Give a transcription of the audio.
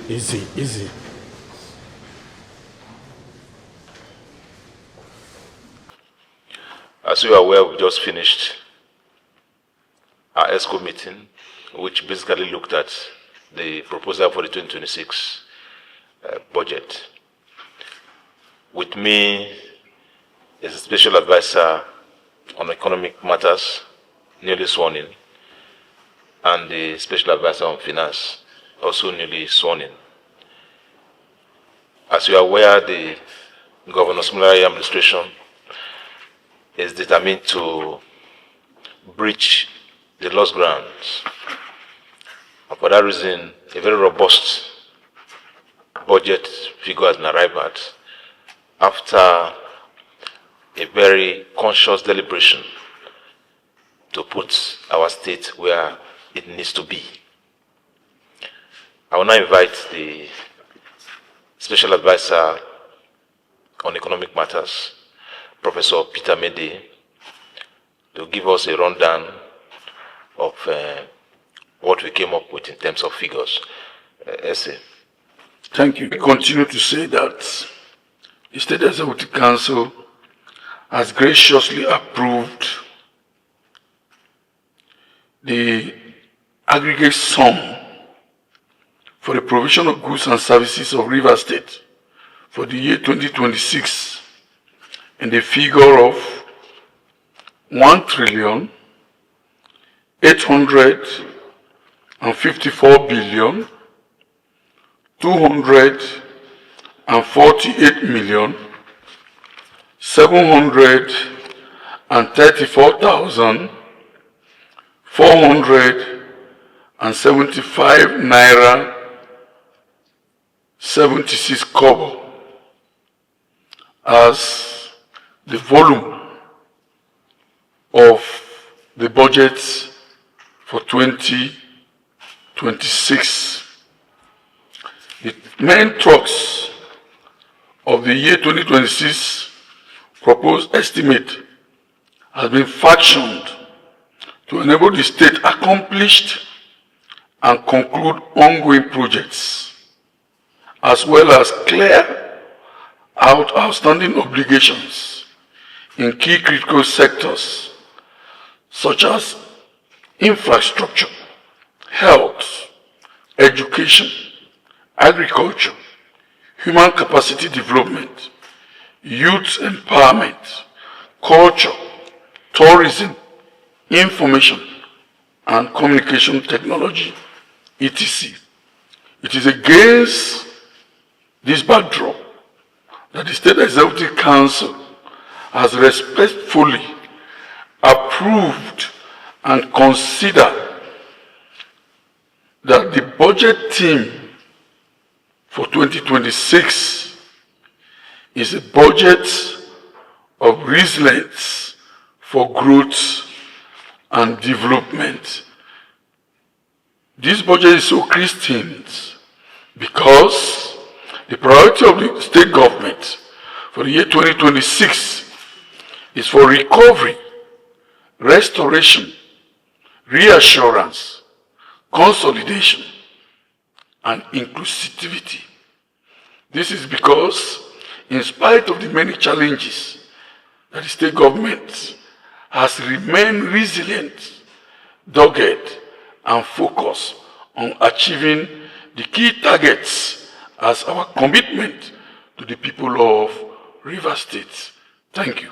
Easy, easy. As you are aware, we just finished our EXCO meeting, which basically looked at the proposal for the 2026 budget. With me is a special advisor on economic matters, newly sworn in, and the special advisor on finance, also newly sworn in. As you are aware, the Governor Siminalayi administration is determined to breach the lost grounds. And for that reason, a very robust budget figure has been arrived at after a very conscious deliberation to put our state where it needs to be. I will now invite the Special Advisor on Economic Matters, Professor Peter Medee, to give us a rundown of what we came up with in terms of figures. Essay. Thank you. We continue to say that the State Executive Council has graciously approved the aggregate sum for the provision of goods and services of Rivers State for the year 2026 in the figure of 1,248,734,775 naira 76 kobo as the volume of the budget for 2026. The main trucks of the year 2026 proposed estimate has been fashioned to enable the state accomplish and conclude ongoing projects, as well as clear out outstanding obligations in key critical sectors such as infrastructure, health, education, agriculture, human capacity development, youth empowerment, culture, tourism, information and communication technology, etc. It is against this backdrop that the State Executive Council has respectfully approved and considered that the budget theme for 2026 is a budget of resilience for growth and development. This budget is so Christian because the priority of the state government for the year 2026 is for recovery, restoration, reassurance, consolidation, and inclusivity. This is because, in spite of the many challenges, that the state government has remained resilient, dogged, and focused on achieving the key targets as our commitment to the people of Rivers State. Thank you.